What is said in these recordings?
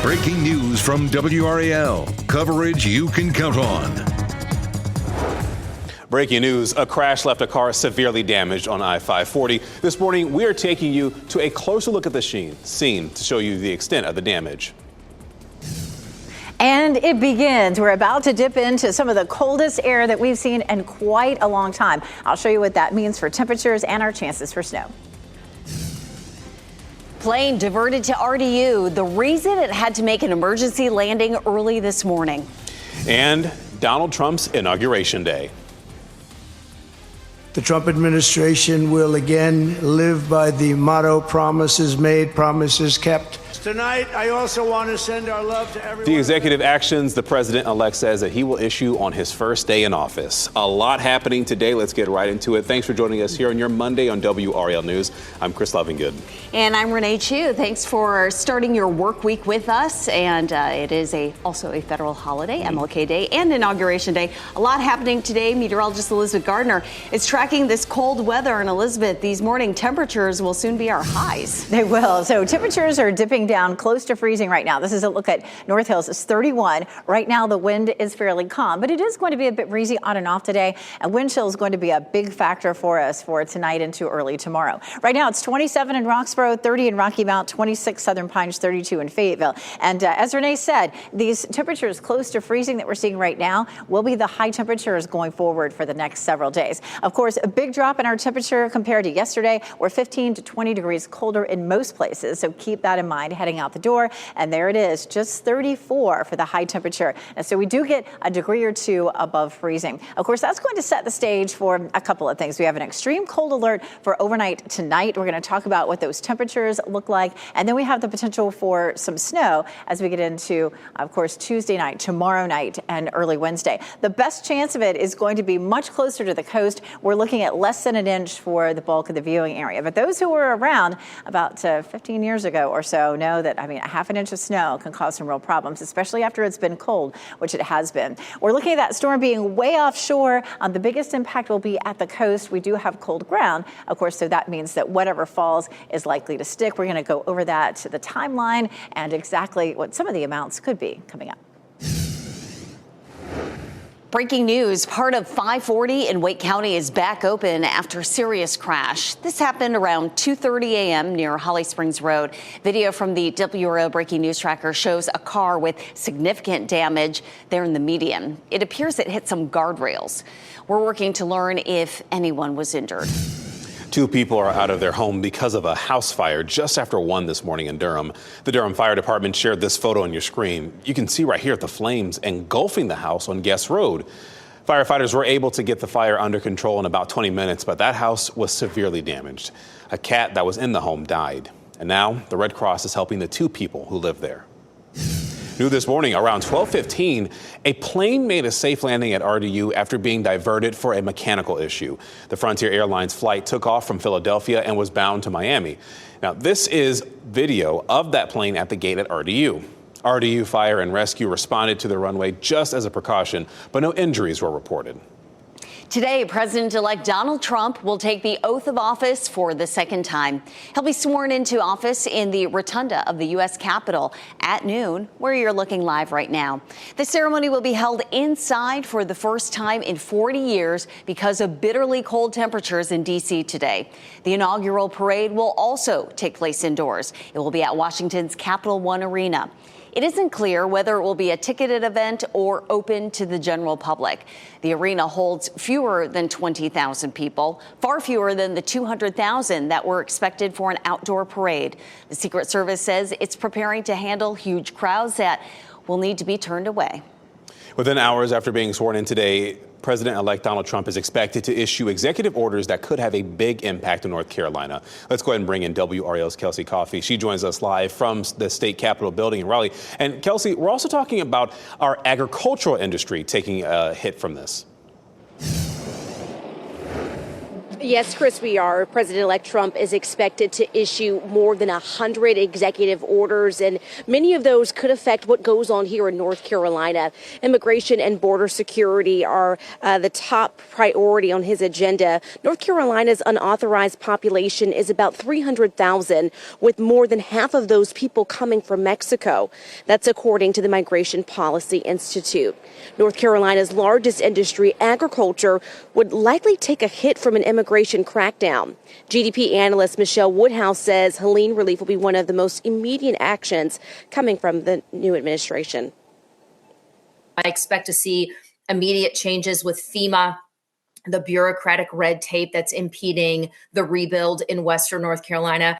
Breaking news from WRAL. Coverage you can count on. Breaking news, a crash left a car severely damaged on I-540. This morning, we are taking you to a closer look at the scene to show you the extent of the damage. And it begins. We're about to dip into some of the coldest air that we've seen in quite a long time. I'll show you what that means for temperatures and our chances for snow. Plane diverted to RDU. The reason it had to make an emergency landing early this morning. And Donald Trump's Inauguration Day. The Trump administration will again live by the motto, promises made, promises kept. Tonight, I also want to send our love to everyone. The executive actions the president-elect says that he will issue on his first day in office. A lot happening today. Let's get right into it. Thanks for joining us here on your Monday on WRAL News. I'm Chris Lovingood. And I'm Renee Chu. Thanks for starting your work week with us. And it is also a federal holiday, MLK Day and Inauguration Day. A lot happening today. Meteorologist Elizabeth Gardner is tracking this cold weather. And Elizabeth, these morning temperatures will soon be our highs. They will. So temperatures are dipping down close to freezing right now. This is a look at North Hills. It's 31. Right now, the wind is fairly calm, but it is going to be a bit breezy on and off today. And wind chill is going to be a big factor for us for tonight into early tomorrow. Right now, it's 27 in Roxborough, 30 in Rocky Mount, 26 Southern Pines, 32 in Fayetteville. And as Renee said, these temperatures close to freezing that we're seeing right now will be the high temperatures going forward for the next several days. Of course, a big drop in our temperature compared to yesterday. We're 15 to 20 degrees colder in most places, so keep that in mind heading out the door. And there it is, just 34 for the high temperature. And so we do get a degree or two above freezing. Of course, that's going to set the stage for a couple of things. We have an extreme cold alert for overnight tonight. We're going to talk about what those temperatures look like. And then we have the potential for some snow as we get into, of course, Tuesday night, tomorrow night, and early Wednesday. The best chance of it is going to be much closer to the coast. We're looking at less than an inch for the bulk of the viewing area. But those who were around about 15 years ago or so know that, a half an inch of snow can cause some real problems, especially after it's been cold, which it has been. We're looking at that storm being way offshore. The biggest impact will be at the coast. We do have cold ground, of course, so that means that whatever falls is likely to stick. We're going to go over that to the timeline and exactly what some of the amounts could be coming up. Breaking news, part of 540 in Wake County is back open after a serious crash. This happened around 2:30 a.m. near Holly Springs Road. Video from the WRAL Breaking News Tracker shows a car with significant damage there in the median. It appears it hit some guardrails. We're working to learn if anyone was injured. 2 people are out of their home because of a house fire just after 1 this morning in Durham. The Durham Fire Department shared this photo on your screen. You can see right here the flames engulfing the house on Guest Road. Firefighters were able to get the fire under control in about 20 minutes, but that house was severely damaged. A cat that was in the home died. And now the Red Cross is helping the 2 people who live there. New this morning, around 12:15, a plane made a safe landing at RDU after being diverted for a mechanical issue. The Frontier Airlines flight took off from Philadelphia and was bound to Miami. Now, this is video of that plane at the gate at RDU. RDU Fire and Rescue responded to the runway just as a precaution, but no injuries were reported. Today, President-elect Donald Trump will take the oath of office for the second time. He'll be sworn into office in the rotunda of the U.S. Capitol at noon, where you're looking live right now. The ceremony will be held inside for the first time in 40 years because of bitterly cold temperatures in D.C. today. The inaugural parade will also take place indoors. It will be at Washington's Capital One Arena. It isn't clear whether it will be a ticketed event or open to the general public. The arena holds fewer than 20,000 people, far fewer than the 200,000 that were expected for an outdoor parade. The Secret Service says it's preparing to handle huge crowds that will need to be turned away. Within hours after being sworn in today, President-elect Donald Trump is expected to issue executive orders that could have a big impact in North Carolina. Let's go ahead and bring in WRAL's Kelsey Coffey. She joins us live from the state capitol building in Raleigh. And Kelsey, we're also talking about our agricultural industry taking a hit from this. Yes, Chris, we are. President-elect Trump is expected to issue more than 100 executive orders, and many of those could affect what goes on here in North Carolina. Immigration and border security are the top priority on his agenda. North Carolina's unauthorized population is about 300,000, with more than half of those people coming from Mexico. That's according to the Migration Policy Institute. North Carolina's largest industry, agriculture, would likely take a hit from an immigration crackdown. GDP analyst Michelle Woodhouse says Helene relief will be one of the most immediate actions coming from the new administration. I expect to see immediate changes with FEMA, the bureaucratic red tape that's impeding the rebuild in Western North Carolina.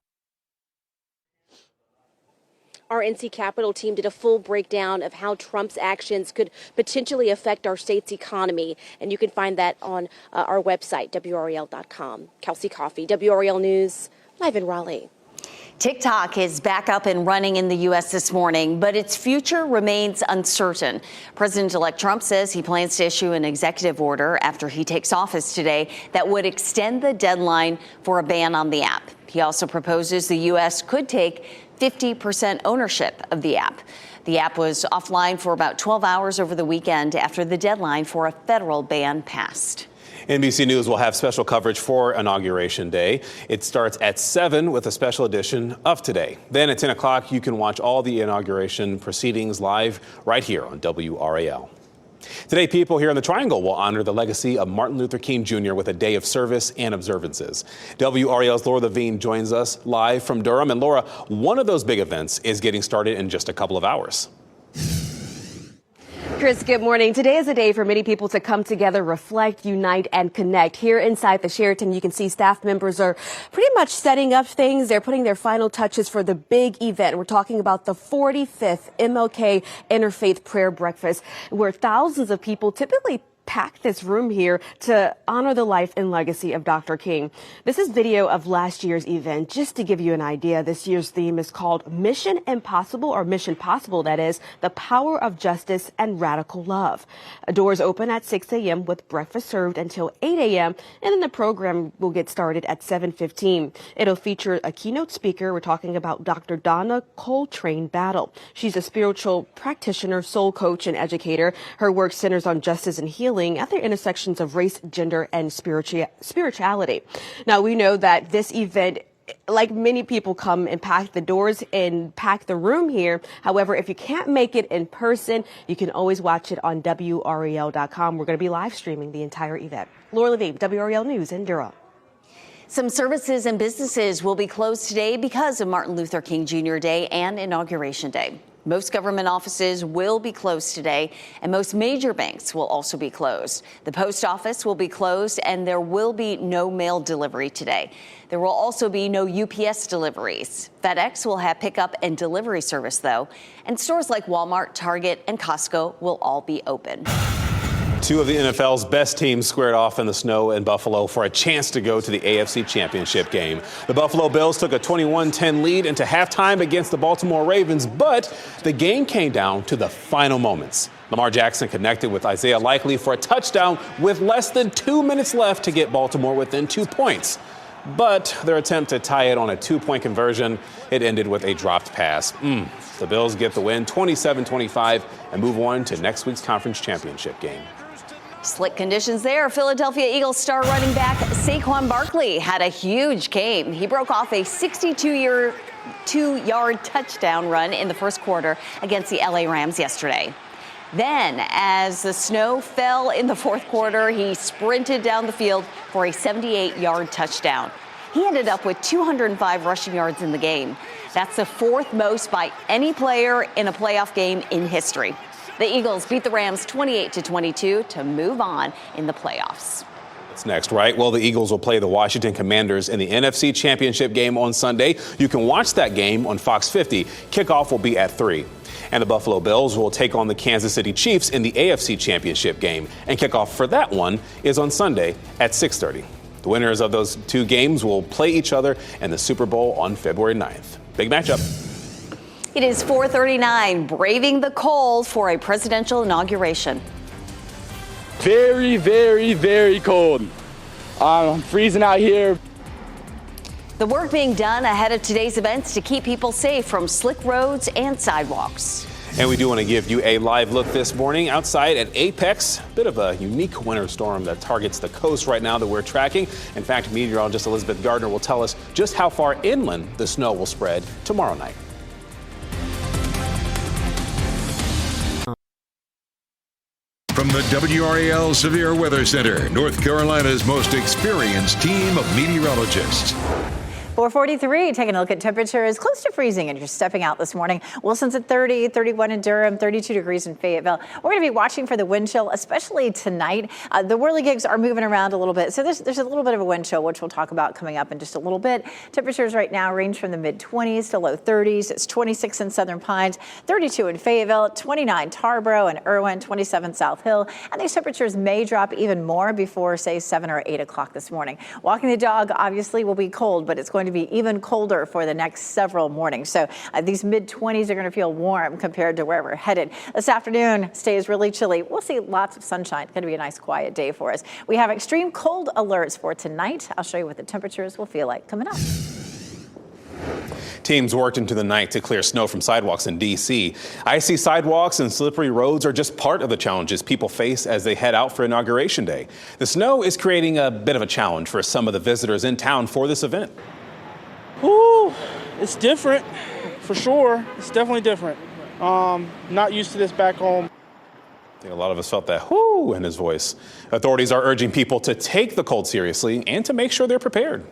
Our NC Capitol team did a full breakdown of how Trump's actions could potentially affect our state's economy. And you can find that on our website, WRAL.com. Kelsey Coffey, WRAL News, live in Raleigh. TikTok is back up and running in the U.S. this morning, but its future remains uncertain. President-elect Trump says he plans to issue an executive order after he takes office today that would extend the deadline for a ban on the app. He also proposes the U.S. could take 50% ownership of the app. The app was offline for about 12 hours over the weekend after the deadline for a federal ban passed. NBC News will have special coverage for Inauguration Day. It starts at 7 with a special edition of Today. Then at 10 o'clock, you can watch all the inauguration proceedings live right here on WRAL. Today, people here in the Triangle will honor the legacy of Martin Luther King Jr. with a day of service and observances. WRAL's Laura Levine joins us live from Durham. And Laura, one of those big events is getting started in just a couple of hours. Chris, good morning. Today is a day for many people to come together, reflect, unite, and connect. Here inside the Sheraton, you can see staff members are pretty much setting up things. They're putting their final touches for the big event. We're talking about the 45th MLK Interfaith Prayer Breakfast, where thousands of people typically packed this room here to honor the life and legacy of Dr. King. This is video of last year's event. Just to give you an idea, this year's theme is called Mission Impossible, or Mission Possible, that is, the power of justice and radical love. Doors open at 6 a.m. with breakfast served until 8 a.m. and then the program will get started at 7:15. It'll feature a keynote speaker. We're talking about Dr. Donna Coltrane Battle. She's a spiritual practitioner, soul coach, and educator. Her work centers on justice and healing at the intersections of race, gender, and spirituality. Now, we know that this event, like many people, come and pack the doors and pack the room here. However, if you can't make it in person, you can always watch it on WRAL.com. We're going to be live streaming the entire event. Laura Levine, WRAL News in Durham. Some services and businesses will be closed today because of Martin Luther King Jr. Day and Inauguration Day. Most government offices will be closed today, and most major banks will also be closed. The post office will be closed, and there will be no mail delivery today. There will also be no UPS deliveries. FedEx will have pickup and delivery service, though, and stores like Walmart, Target, and Costco will all be open. Two of the NFL's best teams squared off in the snow in Buffalo for a chance to go to the AFC Championship game. The Buffalo Bills took a 21-10 lead into halftime against the Baltimore Ravens, but the game came down to the final moments. Lamar Jackson connected with Isaiah Likely for a touchdown with less than 2 minutes left to get Baltimore within 2 points. But their attempt to tie it on a 2-point conversion, it ended with a dropped pass. The Bills get the win 27-25 and move on to next week's conference championship game. Slick conditions there. Philadelphia Eagles star running back Saquon Barkley had a huge game. He broke off a 62-yard touchdown run in the first quarter against the LA Rams yesterday. Then, as the snow fell in the fourth quarter, he sprinted down the field for a 78-yard touchdown. He ended up with 205 rushing yards in the game. That's the fourth most by any player in a playoff game in history. The Eagles beat the Rams 28-22 to move on in the playoffs. What's next, right? Well, the Eagles will play the Washington Commanders in the NFC Championship game on Sunday. You can watch that game on Fox 50. Kickoff will be at 3. And the Buffalo Bills will take on the Kansas City Chiefs in the AFC Championship game. And kickoff for that one is on Sunday at 6:30. The winners of those two games will play each other in the Super Bowl on February 9th. Big matchup. It is 4:39, braving the cold for a presidential inauguration. Very, very, very cold. I'm freezing out here. The work being done ahead of today's events to keep people safe from slick roads and sidewalks. And we do want to give you a live look this morning outside at Apex. Bit of a unique winter storm that targets the coast right now that we're tracking. In fact, meteorologist Elizabeth Gardner will tell us just how far inland the snow will spread tomorrow night. From the WRAL Severe Weather Center, North Carolina's most experienced team of meteorologists. 443, taking a look at temperatures close to freezing, and you're stepping out this morning. Wilson's at 30, 31 in Durham, 32 degrees in Fayetteville. We're going to be watching for the wind chill, especially tonight. The whirligigs are moving around a little bit, so there's a little bit of a wind chill, which we'll talk about coming up in just a little bit. Temperatures right now range from the mid-20s to low 30s. It's 26 in Southern Pines, 32 in Fayetteville, 29 Tarboro and Irwin, 27 South Hill. And these temperatures may drop even more before, say, 7 or 8 o'clock this morning. Walking the dog, obviously, will be cold, but it's going to be even colder for the next several mornings. So these mid-20s are going to feel warm compared to where we're headed. This afternoon stays really chilly. We'll see lots of sunshine. It's going to be a nice quiet day for us. We have extreme cold alerts for tonight. I'll show you what the temperatures will feel like coming up. Teams worked into the night to clear snow from sidewalks in D.C. Icy sidewalks and slippery roads are just part of the challenges people face as they head out for Inauguration Day. The snow is creating a bit of a challenge for some of the visitors in town for this event. Ooh, it's different, for sure. It's definitely different. Not used to this back home. I think a lot of us felt that whoo in his voice. Authorities are urging people to take the cold seriously and to make sure they're prepared.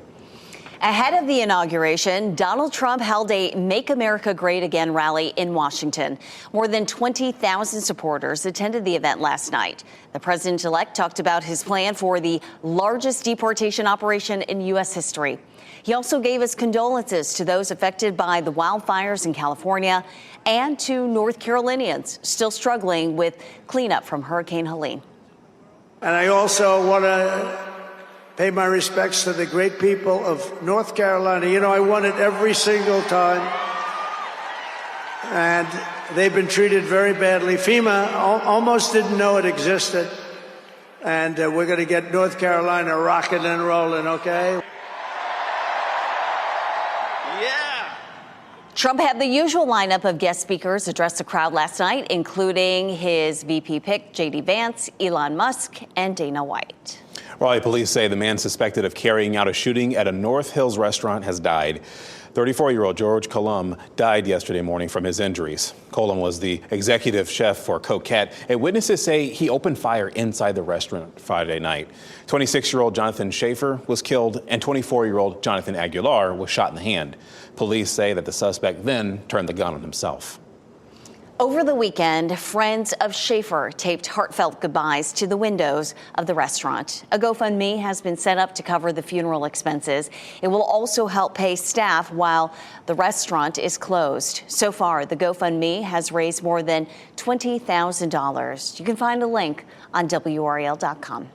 Ahead of the inauguration, Donald Trump held a Make America Great Again rally in Washington. More than 20,000 supporters attended the event last night. The president-elect talked about his plan for the largest deportation operation in U.S. history. He also gave his condolences to those affected by the wildfires in California and to North Carolinians still struggling with cleanup from Hurricane Helene. And I also want to pay my respects to the great people of North Carolina. You know, I won it every single time, and they've been treated very badly. FEMA almost didn't know it existed, and we're going to get North Carolina rocking and rolling, okay? Trump had the usual lineup of guest speakers address the crowd last night, including his VP pick, J.D. Vance, Elon Musk, and Dana White. Raleigh police say the man suspected of carrying out a shooting at a North Hills restaurant has died. 34-year-old George Colum died yesterday morning from his injuries. Colum was the executive chef for Coquette, and witnesses say he opened fire inside the restaurant Friday night. 26-year-old Jonathan Schaefer was killed, and 24-year-old Jonathan Aguilar was shot in the hand. Police say that the suspect then turned the gun on himself. Over the weekend, friends of Schaefer taped heartfelt goodbyes to the windows of the restaurant. A GoFundMe has been set up to cover the funeral expenses. It will also help pay staff while the restaurant is closed. So far, the GoFundMe has raised more than $20,000. You can find a link on WRAL.com.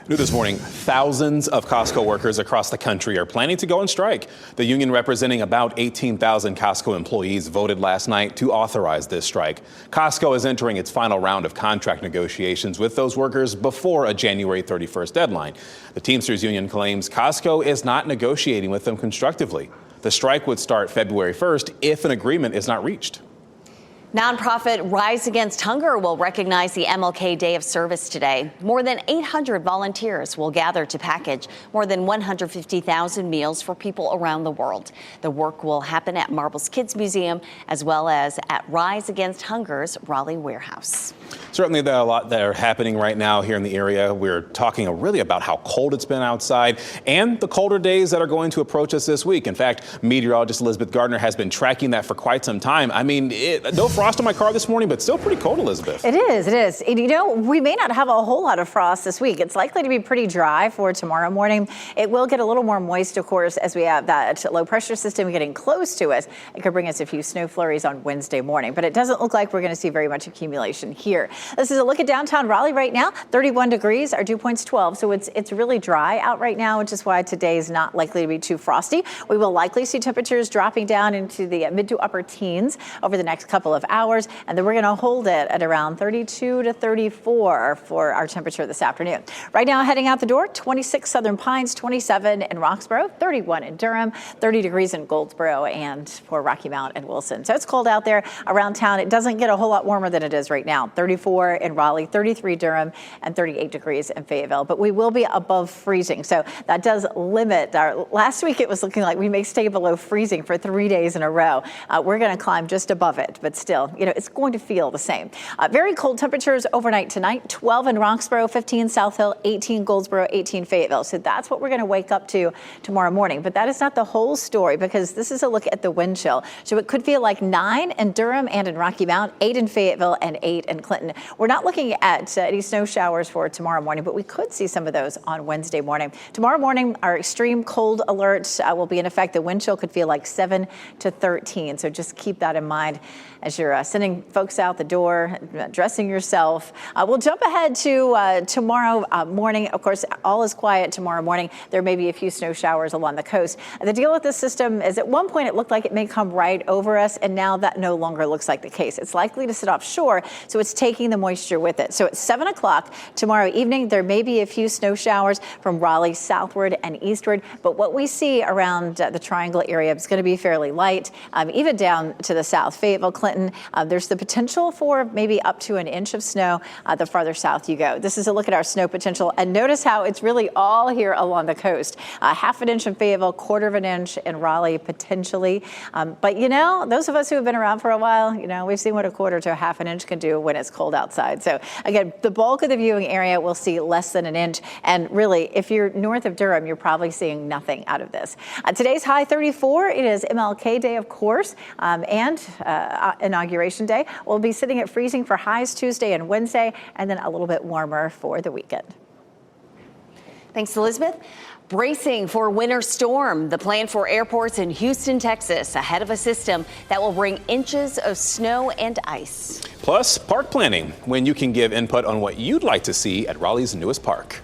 New this morning, thousands of Costco workers across the country are planning to go on strike. The union representing about 18,000 Costco employees voted last night to authorize this strike. Costco is entering its final round of contract negotiations with those workers before a January 31st deadline. The Teamsters union claims Costco is not negotiating with them constructively. The strike would start February 1st if an agreement is not reached. Nonprofit Rise Against Hunger will recognize the MLK Day of Service today. More than 800 volunteers will gather to package more than 150,000 meals for people around the world. The work will happen at Marbles Kids Museum as well as at Rise Against Hunger's Raleigh warehouse. Certainly there are a lot that are happening right now here in the area. We're talking really about how cold it's been outside and the colder days that are going to approach us this week. In fact, meteorologist Elizabeth Gardner has been tracking that for quite some time. I mean, no frost in my car this morning, but still pretty cold, Elizabeth. It is. And, you know, we may not have a whole lot of frost this week. It's likely to be pretty dry for tomorrow morning. It will get a little more moist, of course, as we have that low pressure system getting close to us. It could bring us a few snow flurries on Wednesday morning, but it doesn't look like we're going to see very much accumulation here. This is a look at downtown Raleigh right now. 31 degrees, our dew point's 12, so it's really dry out right now, which is why today is not likely to be too frosty. We will likely see temperatures dropping down into the mid to upper teens over the next couple of hours, and then we're going to hold it at around 32 to 34 for our temperature this afternoon. Right now, heading out the door, 26 Southern Pines, 27 in Roxborough, 31 in Durham, 30 degrees in Goldsboro, and for Rocky Mount and Wilson. So it's cold out there around town. It doesn't get a whole lot warmer than it is right now. 34 in Raleigh, 33 Durham, and 38 degrees in Fayetteville. But we will be above freezing, so that does limit our. Last week it was looking like we may stay below freezing for 3 days in a row. We're going to climb just above it, but still, it's going to feel the same. Very cold temperatures overnight tonight. 12 in Roxborough, 15 South Hill, 18 Goldsboro, 18 Fayetteville. So that's what we're going to wake up to tomorrow morning. But that is not the whole story, because this is a look at the wind chill. So it could feel like 9 in Durham and in Rocky Mount, 8 in Fayetteville, and 8 in Clinton. We're not looking at any snow showers for tomorrow morning, but we could see some of those on Wednesday morning. Tomorrow morning, our extreme cold alert will be in effect. The wind chill could feel like 7 to 13. So just keep that in mind as you're sending folks out the door, dressing yourself. We'll jump ahead to tomorrow morning. Of course, all is quiet tomorrow morning. There may be a few snow showers along the coast. The deal with this system is at one point it looked like it may come right over us, and now that no longer looks like the case. It's likely to sit offshore, so it's taking the moisture with it. So at 7 o'clock tomorrow evening, there may be a few snow showers from Raleigh southward and eastward, but what we see around the Triangle area is going to be fairly light, even down to the south, Fayetteville, Clinton. There's the potential for maybe up to an inch of snow the farther south you go. This is a look at our snow potential, and notice how it's really all here along the coast. Half an inch in Fayetteville, quarter of an inch in Raleigh potentially. But those of us who have been around for a while, we've seen what a quarter to a half an inch can do when it's cold outside. So again, the bulk of the viewing area will see less than an inch. And really, if you're north of Durham, you're probably seeing nothing out of this. Today's high 34. It is MLK Day, of course, and Inauguration Day. We'll be sitting at freezing for highs Tuesday and Wednesday, and then a little bit warmer for the weekend. Thanks, Elizabeth. Bracing for winter storm. The plan for airports in Houston, Texas, ahead of a system that will bring inches of snow and ice. Plus, park planning, when you can give input on what you'd like to see at Raleigh's newest park.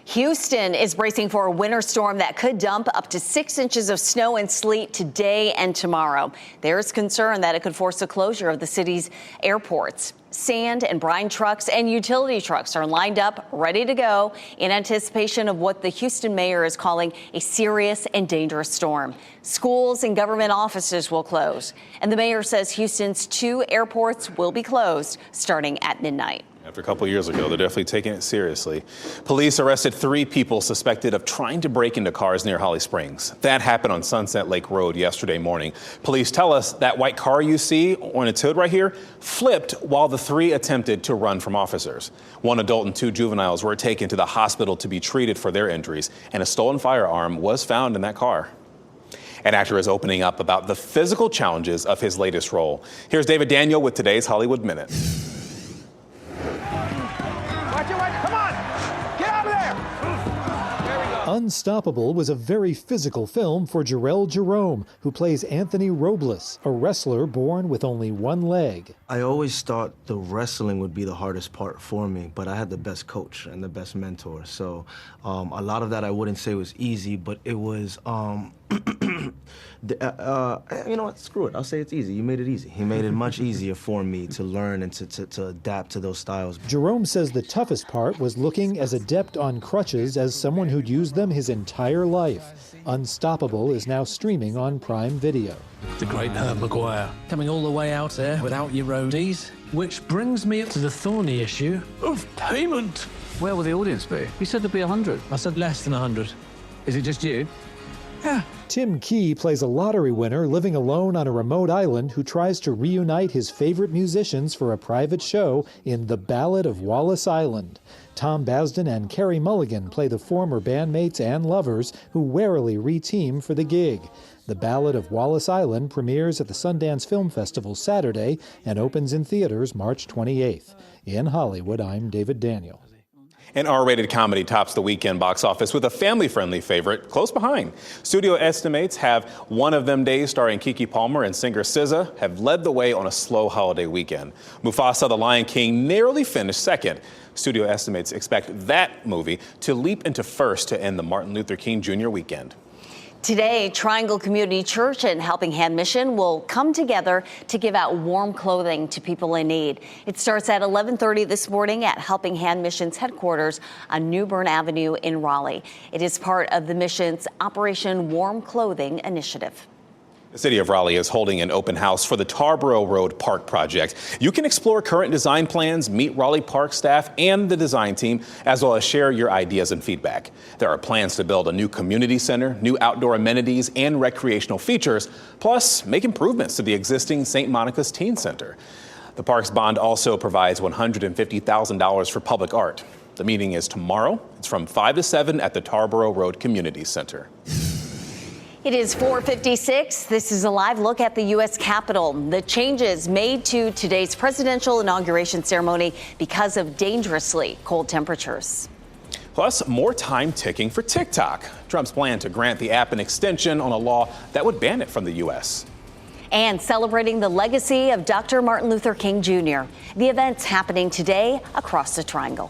Houston is bracing for a winter storm that could dump up to 6 inches of snow and sleet today and tomorrow. There is concern that it could force the closure of the city's airports. Sand and brine trucks and utility trucks are lined up, ready to go, in anticipation of what the Houston mayor is calling a serious and dangerous storm. Schools and government offices will close, and the mayor says Houston's 2 airports will be closed starting at midnight. After a couple years ago, they're definitely taking it seriously. Police arrested 3 people suspected of trying to break into cars near Holly Springs. That happened on Sunset Lake Road yesterday morning. Police tell us that white car you see on its hood right here flipped while the 3 attempted to run from officers. 1 adult and 2 juveniles were taken to the hospital to be treated for their injuries, and a stolen firearm was found in that car. An actor is opening up about the physical challenges of his latest role. Here's David Daniel with today's Hollywood Minute. Unstoppable was a very physical film for WRAL Jerome, who plays Anthony Robles, a wrestler born with only 1 leg. I always thought the wrestling would be the hardest part for me, but I had the best coach and the best mentor. So a lot of that I wouldn't say was easy, but it was, you know what, screw it. I'll say it's easy. You made it easy. He made it much easier for me to learn and to adapt to those styles. Jerome says the toughest part was looking as adept on crutches as someone who'd used them his entire life. Unstoppable is now streaming on Prime Video. The great Herb Maguire, coming all the way out there without your roadies. Which brings me up to the thorny issue of payment. Where will the audience be? You said there'd be 100. I said less than 100. Is it just you? Yeah. Tim Key plays a lottery winner living alone on a remote island who tries to reunite his favorite musicians for a private show in The Ballad of Wallace Island. Tom Basden and Carey Mulligan play the former bandmates and lovers who warily re-team for the gig. The Ballad of Wallace Island premieres at the Sundance Film Festival Saturday and opens in theaters March 28th. In Hollywood, I'm David Daniel. An R-rated comedy tops the weekend box office with a family-friendly favorite close behind. Studio estimates have One of Them Days starring Keke Palmer and singer SZA have led the way on a slow holiday weekend. Mufasa: The Lion King narrowly finished second. Studio estimates expect that movie to leap into first to end the Martin Luther King Jr. weekend. Today, Triangle Community Church and Helping Hand Mission will come together to give out warm clothing to people in need. It starts at 11:30 this morning at Helping Hand Mission's headquarters on New Bern Avenue in Raleigh. It is part of the mission's Operation Warm Clothing initiative. The city of Raleigh is holding an open house for the Tarboro Road Park project. You can explore current design plans, meet Raleigh Park staff and the design team, as well as share your ideas and feedback. There are plans to build a new community center, new outdoor amenities and recreational features, plus make improvements to the existing St. Monica's Teen Center. The park's bond also provides $150,000 for public art. The meeting is tomorrow. It's from 5 to 7 at the Tarboro Road Community Center. It is 4:56. This is a live look at the U.S. Capitol. The changes made to today's presidential inauguration ceremony because of dangerously cold temperatures. Plus, more time ticking for TikTok. Trump's plan to grant the app an extension on a law that would ban it from the U.S. And celebrating the legacy of Dr. Martin Luther King Jr. The event's happening today across the Triangle.